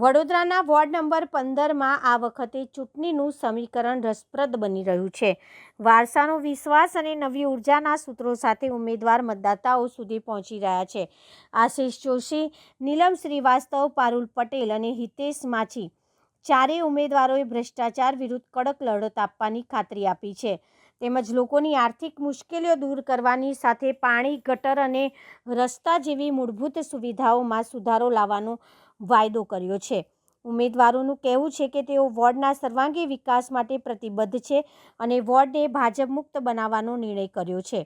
વડોદરાના ward number 15માં આ વખતે ચૂંટણીનું સમીકરણ રસપ્રદ બની રહ્યું છે। વારસાનો વિશ્વાસ અને નવી ઉર્જાના સૂત્રો સાથે ઉમેદવાર મતદાતાઓ સુધી પહોંચી રહ્યા છે। આશિષ જોશી, નીલમ શ્રીવાસ્તવ, પારુલ પટેલ અને હિતેશ માછી ચારેય ઉમેદવારોએ ભ્રષ્ટાચાર વિરુદ્ધ કડક લડત આપવાની ખાતરી આપી છે, તેમજ લોકોની આર્થિક મુશ્કેલીઓ દૂર કરવાની સાથે પાણી, ગટર અને રસ્તા જેવી મૂળભૂત સુવિધાઓમાં સુધારો લાવવાનો વાયદો કર્યો છે। ઉમેદવારોનું કહેવું છે કે તેઓ વોર્ડના સર્વાંગી વિકાસ માટે પ્રતિબદ્ધ છે અને વોર્ડને ભાજપ મુક્ત બનાવવાનો નિર્ણય કર્યો છે।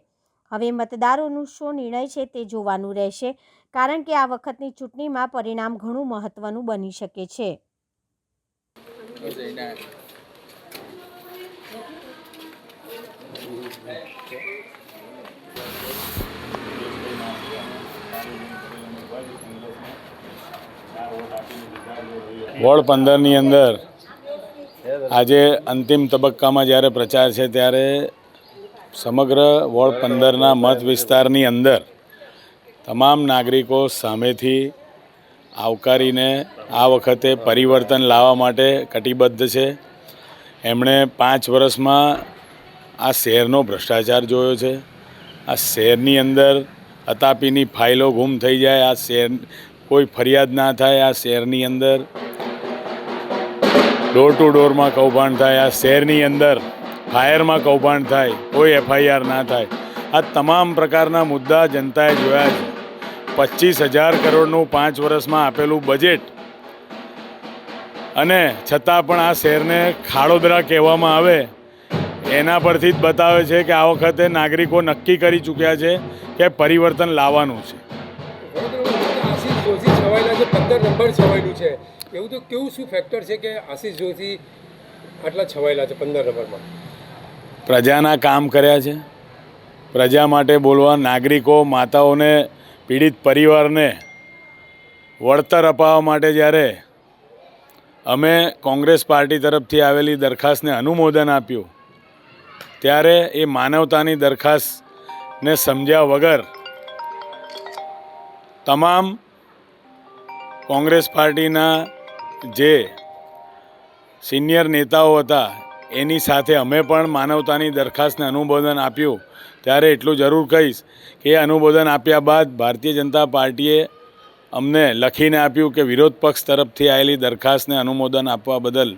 હવે મતદારોનું શું નિર્ણય છે તે જોવાનું રહેશે, કારણ કે આ વખતની ચૂંટણીમાં પરિણામ ઘણું મહત્વનું બની શકે છે। વોર્ડ 15ની અંદર આજે અંતિમ તબક્કામાં જ્યારે પ્રચાર છે ત્યારે સમગ્ર વોર્ડ 15ના મત વિસ્તારની અંદર તમામ નાગરિકો સામેથી આવકારીને આ વખતે પરિવર્તન લાવવા માટે કટિબદ્ધ છે। એમણે 5 વર્ષમાં આ શહેરનો ભ્રષ્ટાચાર જોયો છે। આ શહેરની અંદર અતાપીની ફાઇલો ગુમ થઈ જાય, આ શહેર કોઈ ફરિયાદ ના થાય, આ શહેરની અંદર ડોર ટુ ડોરમાં કૌભાંડ થાય, આ શહેરની અંદર ફાયરમાં કૌભાંડ થાય, કોઈ FIR ના થાય, આ તમામ પ્રકારના મુદ્દા જનતાએ જોયા છે। 25,000 કરોડનું 5 વર્ષમાં આપેલું બજેટ અને છતાં પણ આ શહેરને ખાડોદરા કહેવામાં આવે એના પરથી જ બતાવે છે કે આ વખતે નાગરિકો નક્કી કરી ચૂક્યા છે કે પરિવર્તન લાવવાનું છે। આશિષ જોશી છવાયેલા છે, 15 નંબર છવાયેલું છે, એવું તો કેવું શું ફેક્ટર છે કે આશિષ જોશી આટલા છવાયેલા છે 15 નંબરમાં? પ્રજાના કામ કર્યા છે, પ્રજા માટે બોલવા, નાગરિકો, માતાઓને, પીડિત પરિવારને વળતર અપાવવા માટે જ્યારે અમે કોંગ્રેસ પાર્ટી તરફથી આવેલી દરખાસ્તને અનુમોદન આપ્યું ત્યારે એ માનવતાની દરખાસ્તને સમજ્યા વગર તમામ કોંગ્રેસ પાર્ટીના જે સિનિયર નેતાઓ હતા એની સાથે અમે પણ માનવતાની દરખાસ્તને અનુમોદન આપ્યું। ત્યારે એટલું જરૂર કહીશ કે એ અનુમોદન આપ્યા બાદ ભારતીય જનતા પાર્ટીએ અમને લખીને આપ્યું કે વિરોધ પક્ષ તરફથી આવેલી દરખાસ્તને અનુમોદન આપવા બદલ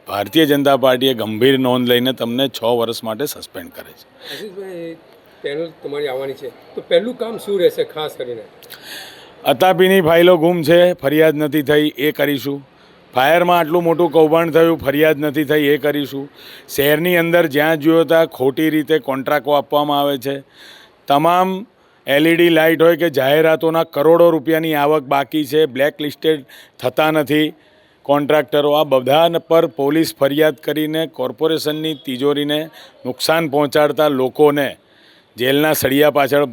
ભારતીય જનતા પાર્ટીએ ગંભીર નોંધ લઈને તમને 6 વર્ષ માટે સસ્પેન્ડ કરે છે। આશિષભાઈ, પેનલ તમારી આવવાની છે, તો પહેલું કામ શું રહેશે ખાસ કરીને? અતાપીની ફાઇલો ગુમ છે, ફરિયાદ નથી થઈ, એ કરીશું। ફાયરમાં આટલું મોટું કૌભાંડ થયું, ફરિયાદ નથી થઈ, એ કરીશું। શહેરની અંદર જ્યાં જોયો ત્યાં ખોટી રીતે કોન્ટ્રાક્ટો આપવામાં આવે છે। તમામ LED લાઇટ હોય કે જાહેરાતોના કરોડો રૂપિયાની આવક બાકી છે, બ્લેક લિસ્ટેડ થતા નથી કોન્ટ્રાક્ટરો। આ બધા પર પોલીસ ફરિયાદ કરીને કોર્પોરેશનની તિજોરીને નુકસાન પહોંચાડતા લોકોને જેલના સળિયા પાછળ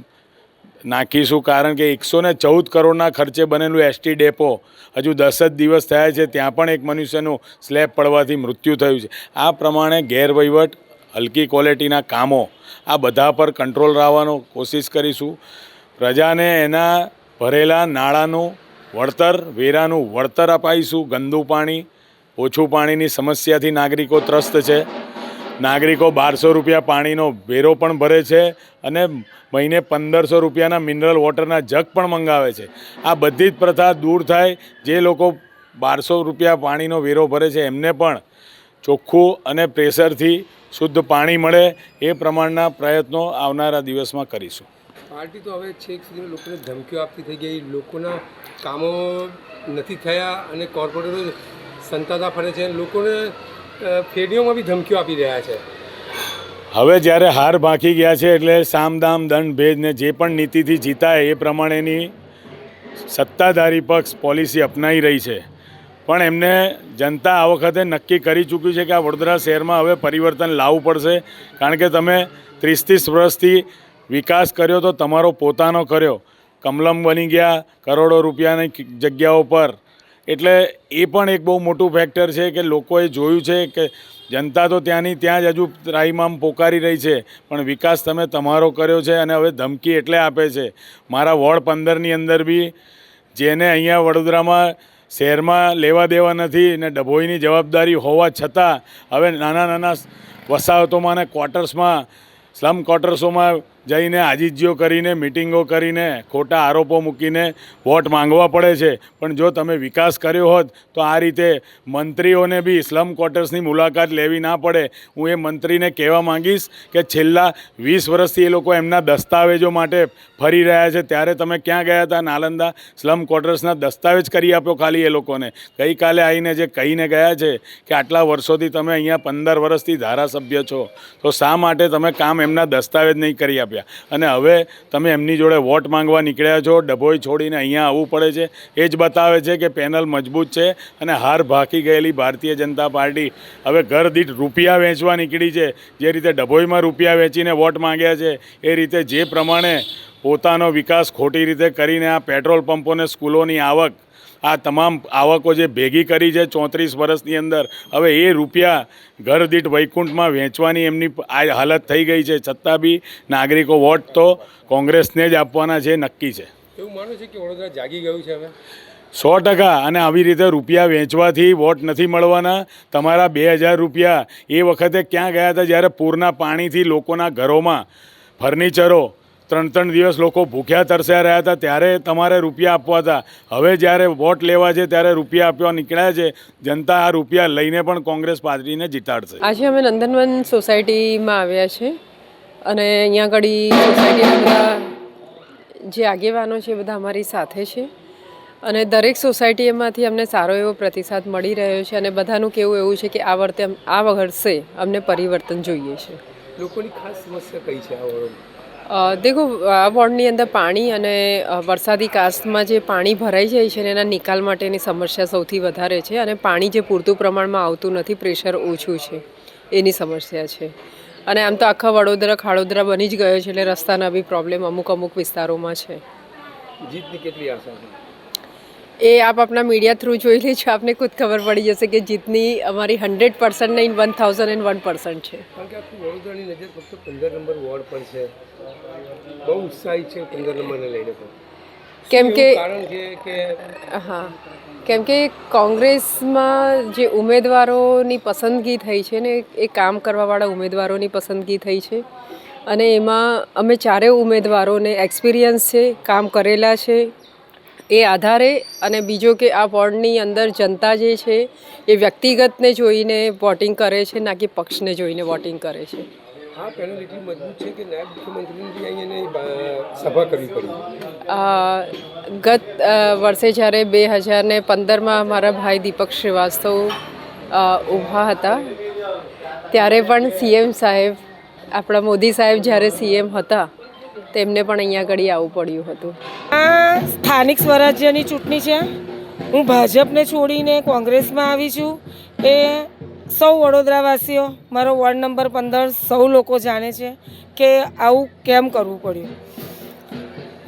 નાખીશું, કારણ કે 114 કરોડના ખર્ચે બનેલું ST ડેપો હજુ 10 જ દિવસ થયા છે, ત્યાં પણ એક મનુષ્યનું સ્લેબ પડવાથી મૃત્યુ થયું છે। આ પ્રમાણે ગેરવહીવટ, હલકી ક્વોલિટીના કામો, આ બધા પર કંટ્રોલ લાવવાનો કોશિશ કરીશું। પ્રજાને એના ભરેલા નાણાંનું વળતર, વેરાનું વળતર અપાઈશું। ગંદુ પાણી, ઓછું પાણીની સમસ્યાથી નાગરિકો ત્રસ્ત છે। નાગરિકો 1200 રૂપિયા પાણીનો વેરો પણ ભરે છે અને મહિને 1500 રૂપિયાના મિનરલ વોટરના જગ પણ મંગાવે છે। આ બધી જ પ્રથા દૂર થાય, જે લોકો 1200 રૂપિયા પાણીનો વેરો ભરે છે એમને પણ ચોખ્ખું અને પ્રેશરથી શુદ્ધ પાણી મળે, એ પ્રમાણના પ્રયત્નો આવનારા દિવસમાં કરીશું। પાર્ટી તો હવે છેક સુધી લોકોને ધમકીઓ આપતી થઈ ગઈ, લોકોના કામો નથી થયા અને કોર્પોરેટરો સંતાતા ફરે છે, લોકોને ફેરીઓમાં બી ધમકીઓ આપી રહ્યા છે। હવે જ્યારે હાર ભાંકી ગયા છે એટલે સામ દામ દંડ ભેદને જે પણ નીતિથી જીતાય એ પ્રમાણેની સત્તાધારી પક્ષ પોલિસી અપનાવી રહી છે, પણ એમને જનતા આ વખતે નક્કી કરી ચૂક્યું છે કે આ વડોદરા શહેરમાં હવે પરિવર્તન લાવવું પડશે, કારણ કે તમે 30 વર્ષથી વિકાસ કર્યો તો તમારો પોતાનો કર્યો, કમલમ બની ગયા કરોડો રૂપિયાની જગ્યાઓ પર। એટલે એ પણ એક બહુ મોટું ફેક્ટર છે કે લોકોએ જોયું છે કે જનતા તો ત્યાંની ત્યાં જ હજુ ત્રાહિમામ પોકારી રહી છે, પણ વિકાસ તમે તમારો કર્યો છે અને હવે ધમકી એટલે આપે છે। મારા વોર્ડ 15ની અંદર બી જેને અહીંયા વડોદરામાં શહેરમાં લેવા દેવા નથી ને ડભોઈની જવાબદારી હોવા છતાં હવે નાના નાના વસાહતોમાં અને ક્વાર્ટર્સમાં સ્લમ ક્વાર્ટર્સોમાં જઈને આજીજીઓ કરીને મિટિંગો કરીને ખોટા આરોપો મૂકીને વોટ માંગવા પડે છે. પણ જો તમે વિકાસ કર્યો હોત તો આ રીતે મંત્રીઓને બી સ્લમ ક્વાર્ટર્સની મુલાકાત લેવી ના પડે. હું એ મંત્રીને કહેવા માંગીશ કે છેલ્લા 20 વર્ષથી એ લોકો એમના દસ્તાવેજો માટે ફરી રહ્યા છે. ત્યારે તમે ક્યાં ગયા હતા? નાલંદા સ્લમ ક્વાર્ટર્સના દસ્તાવેજ કરી આપ્યો ખાલી એ લોકોને. ગઈકાલે આવીને જે કહીને ગયા છે કે આટલા વર્ષોથી તમે અહીંયા 15 વર્ષથી ધારાસભ્ય છો, તો શા માટે તમે કામ એમના દસ્તાવેજ નહીં કરી આપ્યા? અને હવે તમે એમની જોડે વોટ માંગવા નીકળ્યા છો, ડભોઈ છોડીને અહીંયા આવવું પડે છે. એ જ બતાવે છે કે પેનલ મજબૂત છે અને હાર ભાકી ગયેલી ભારતીય જનતા પાર્ટી હવે ઘર દીઠ રૂપિયા વેચવા નીકળી છે. જે રીતે ડભોઈમાં રૂપિયા વેચીને વોટ માંગ્યા છે એ રીતે જે પ્રમાણે પોતાનો વિકાસ ખોટી રીતે કરીને આ પેટ્રોલ પંપોને સ્કૂલોની આવક, આ તમામ આવકો જે ભેગી કરી છે 34 વર્ષની અંદર, હવે એ રૂપિયા ઘર દીઠ વૈકુંઠમાં વેચવાની એમની આ હાલત થઈ ગઈ છે. છતાં બી નાગરિકો વોટ તો કોંગ્રેસને જ આપવાના છે, નક્કી છે. એવું માનું છે કે વડોદરા જાગી ગયું છે હવે? 100%. અને આવી રીતે રૂપિયા વેચવાથી વોટ નથી મળવાના. તમારા 2000 રૂપિયા એ વખતે ક્યાં ગયા હતા જ્યારે પૂરના પાણીથી લોકોના ઘરોમાં ફર્નિચરો 3 દિવસ લોકો ભૂખ્યા તરસ્યા રહ્યા હતા, ત્યારે તમારે રૂપિયા આપવા હતા. હવે જ્યારે વોટ લેવા છે ત્યારે રૂપિયા આપવા નીકળ્યા છે. જનતા આ રૂપિયા લઈને પણ કોંગ્રેસ પાર્ટીને જીતાડશે. આજે અમે નંદનવન સોસાયટીમાં આવ્યા છે અને અહીંયા આગળ સોસાયટીના બધા જે આગેવાનો છે બધા અમારી સાથે છે અને દરેક સોસાયટીમાંથી અમને સારો એવો પ્રતિસાદ મળી રહ્યો છે અને બધાનું કહેવું એવું છે કે આ વર્ષે અમને પરિવર્તન જોઈએ છે. લોકોની ખાસ સમસ્યા કઈ છે આ વોર્ડમાં? દેખો, આ વોર્ડની અંદર પાણી અને વરસાદી કાસ્ટમાં જે પાણી ભરાઈ જાય છે ને એના નિકાલ માટેની સમસ્યા સૌથી વધારે છે અને પાણી જે પૂરતું પ્રમાણમાં આવતું નથી, પ્રેશર ઓછું છે, એની સમસ્યા છે. અને આમ તો આખા વડોદરા ખાડોદરા બની જ ગયો છે એટલે રસ્તાના બી પ્રોબ્લેમ અમુક વિસ્તારોમાં છે. જીતની કેટલી આશા છે? એ આપ આપણા મીડિયા થ્રુ જોઈ લેજો, આપને ખુદ ખબર પડી જશે કે જીતની અમારી 100% નહીં 1001% છે. કારણ કે આખું વડોદરાની નજર ફક્ત 15 નંબર વોર્ડ પર છે. બહુ ઉત્સાહી છે 15 નંબરને લઈને પણ. કેમ કે કારણ છે કે હા, કેમ કે કોંગ્રેસમાં જે ઉમેદવારોની પસંદગી થઈ છે ને એ કામ કરવાવાળા ઉમેદવારોની પસંદગી થઈ છે અને એમાં અમે ચારેય ઉમેદવારોને એક્સપિરિયન્સ છે, કામ કરેલા છે એ આધારે. અને બીજો કે આ વોર્ડની અંદર જનતા જે છે એ વ્યક્તિગતને જોઈને વોટિંગ કરે છે, ના કે પક્ષને જોઈને વોટિંગ કરે છે. આ પેનલ એટલી મજબૂત છે કે નાયબ મુખ્યમંત્રીની બી અહીંયા સભા કરવી પડી. ગત વર્ષે જ્યારે 2015માં મારા ભાઈ દીપક શ્રીવાસ્તવ ઊભા હતા ત્યારે પણ સીએમ સાહેબ, આપણા મોદી સાહેબ જ્યારે સીએમ હતા તેમને પણ અહીંયા આગળ આવવું પડ્યું હતું. આ સ્થાનિક સ્વરાજ્યની ચૂંટણી છે. હું ભાજપને છોડીને કોંગ્રેસમાં આવી છું. એ સૌ વડોદરાવાસીઓ, મારો વોર્ડ નંબર 15, સૌ લોકો જાણે છે કે આવું કેમ કરવું પડ્યું.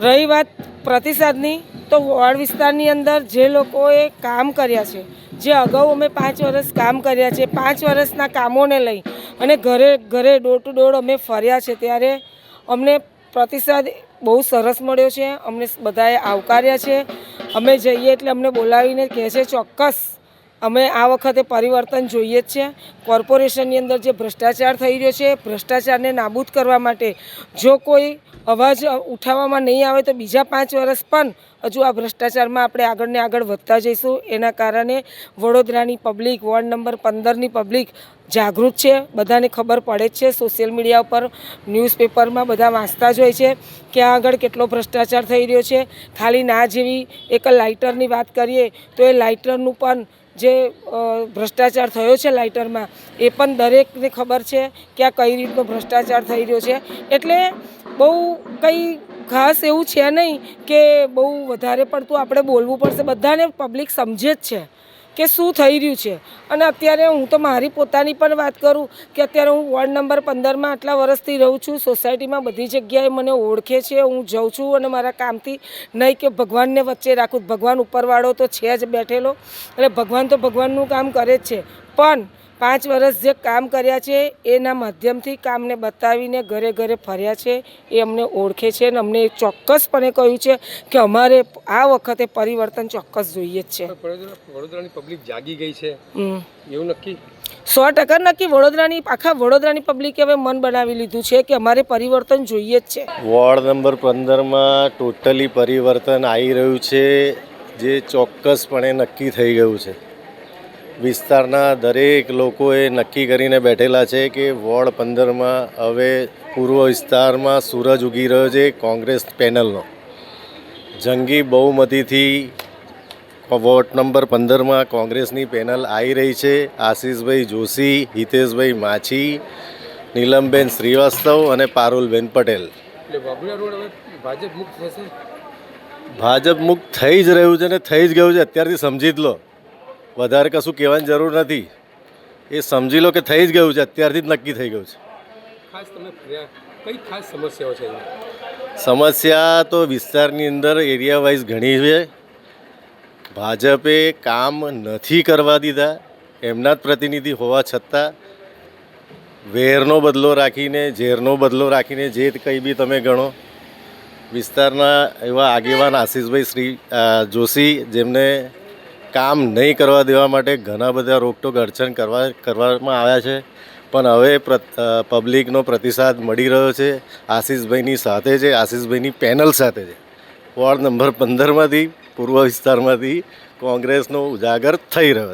રહી વાત પ્રતિસાદની, તો વોર્ડ વિસ્તારની અંદર જે લોકોએ કામ કર્યા છે, જે અગાઉ અમે 5 વર્ષ કામ કર્યા છે, 5 વર્ષના કામોને લઈ અને ઘરે ઘરે ડોર ટુ ડોર અમે ફર્યા છે, ત્યારે અમને પ્રતિસાદ બહુ સરસ મળ્યો છે. અમને બધાએ આવકાર્યા છે. અમે જઈએ એટલે અમને બોલાવીને કહે છે ચોક્કસ અમે આ વખતે પરિવર્તન જોઈએ જ છે. કોર્પોરેશનની અંદર જે ભ્રષ્ટાચાર થઈ રહ્યો છે, ભ્રષ્ટાચારને નાબૂદ કરવા માટે જો કોઈ અવાજ ઉઠાવવામાં નહીં આવે તો બીજા 5 વર્ષ પણ હજુ આ ભ્રષ્ટાચારમાં આપણે આગળ ને આગળ વધતા જઈશું. એના કારણે વડોદરાની પબ્લિક, વોર્ડ નંબર 15ની પબ્લિક જાગૃત છે. બધાને ખબર પડે જ છે. સોશિયલ મીડિયા ઉપર, ન્યૂઝપેપરમાં બધા વાંચતા જ હોય છે કે આગળ કેટલો ભ્રષ્ટાચાર થઈ રહ્યો છે. ખાલી ના જેવી એક લાઇટરની વાત કરીએ તો એ લાઇટરનું પણ જે ભ્રષ્ટાચાર થયો છે લાઇટરમાં, એ પણ દરેકને ખબર છે કે આ કઈ રીતનો ભ્રષ્ટાચાર થઈ રહ્યો છે. એટલે બહુ કંઈ ખાસ એવું છે નહીં કે બહુ વધારે પડતું આપણે બોલવું પડશે. બધાને પબ્લિક સમજે જ છે કે શું થઈ રહ્યું છે. અને અત્યારે હું તો મારી પોતાની પણ વાત કરું કે અત્યારે હું વોર્ડ નંબર 15માં આટલા વર્ષથી રહું છું. સોસાયટીમાં બધી જગ્યાએ મને ઓળખે છે. હું જાઉં છું અને મારા કામથી નહીં કે ભગવાનને વચ્ચે રાખું. ભગવાન ઉપરવાળો તો છે જ બેઠેલો, એટલે ભગવાન તો ભગવાનનું કામ કરે જ છે. પણ 5 વર્ષ જે કામ કર્યા છે એના માધ્યમથી કામને બતાવીને ઘરે ઘરે ફર્યા છે. એ અમને ઓળખે છે અને અમને ચોક્કસપણે કહ્યું છે કે અમારે આ વખતે પરિવર્તન ચોક્કસ જોઈએ જ છે. વડોદરાની પબ્લિક જાગી ગઈ છે એવું નક્કી? 100% નક્કી. આખા વડોદરાની પબ્લિકે હવે મન બનાવી લીધું છે કે અમારે પરિવર્તન જોઈએ જ છે. વોર્ડ નંબર 15માં ટોટલી પરિવર્તન આવી રહ્યું છે, જે ચોક્કસપણે નક્કી થઈ ગયું છે. વિસ્તારના દરેક લોકોએ નક્કી કરીને બેઠેલા છે કે વોર્ડ 15માં હવે પૂર્વ વિસ્તારમાં સૂરજ ઉગી રહ્યો છે કોંગ્રેસ પેનલનો. જંગી બહુમતીથી વોર્ડ નંબર 15માં કોંગ્રેસની પેનલ આવી રહી છે. આશીષભાઈ જોશી, હિતેશભાઈ માછી, નીલમબેન શ્રીવાસ્તવ અને પારુલબેન પટેલ. એટલે વાઘોડિયા રોડ હવે ભાજપ મુક્ત થશે? ભાજપ મુક્ત થઈ જ રહ્યું છે ને થઈ જ ગયું છે. અત્યારથી સમજી જ લો, વધારે કશું કહેવાની જરૂર નથી. એ સમજી લો કે થઈ જ ગયું છે, અત્યારથી જ નક્કી થઈ ગયું છે. ખાસ તમે ફર્યા, કઈ ખાસ સમસ્યાઓ છે? સમસ્યા તો વિસ્તારની અંદર એરિયા વાઇઝ ઘણી છે. ભાજપે કામ નથી કરવા દીધા, એમના જ પ્રતિનિધિ હોવા છતાં વેરનો બદલો રાખીને, ઝેરનો બદલો રાખીને, જે કંઈ બી તમે ગણો. વિસ્તારના એવા આગેવાન આશીષભાઈ જોશી, જેમને કામ નહીં કરવા દેવા માટે ઘણા બધા રોકટોક અડચણ કરવામાં આવ્યા છે, પણ હવે પબ્લિકનો પ્રતિસાદ મળી રહ્યો છે. આશીષભાઈની સાથે છે, આશીષભાઈની પેનલ સાથે છે. વોર્ડ નંબર 15માંથી પૂર્વ વિસ્તારમાંથી કોંગ્રેસનો ઉજાગર થઈ રહ્યો છે.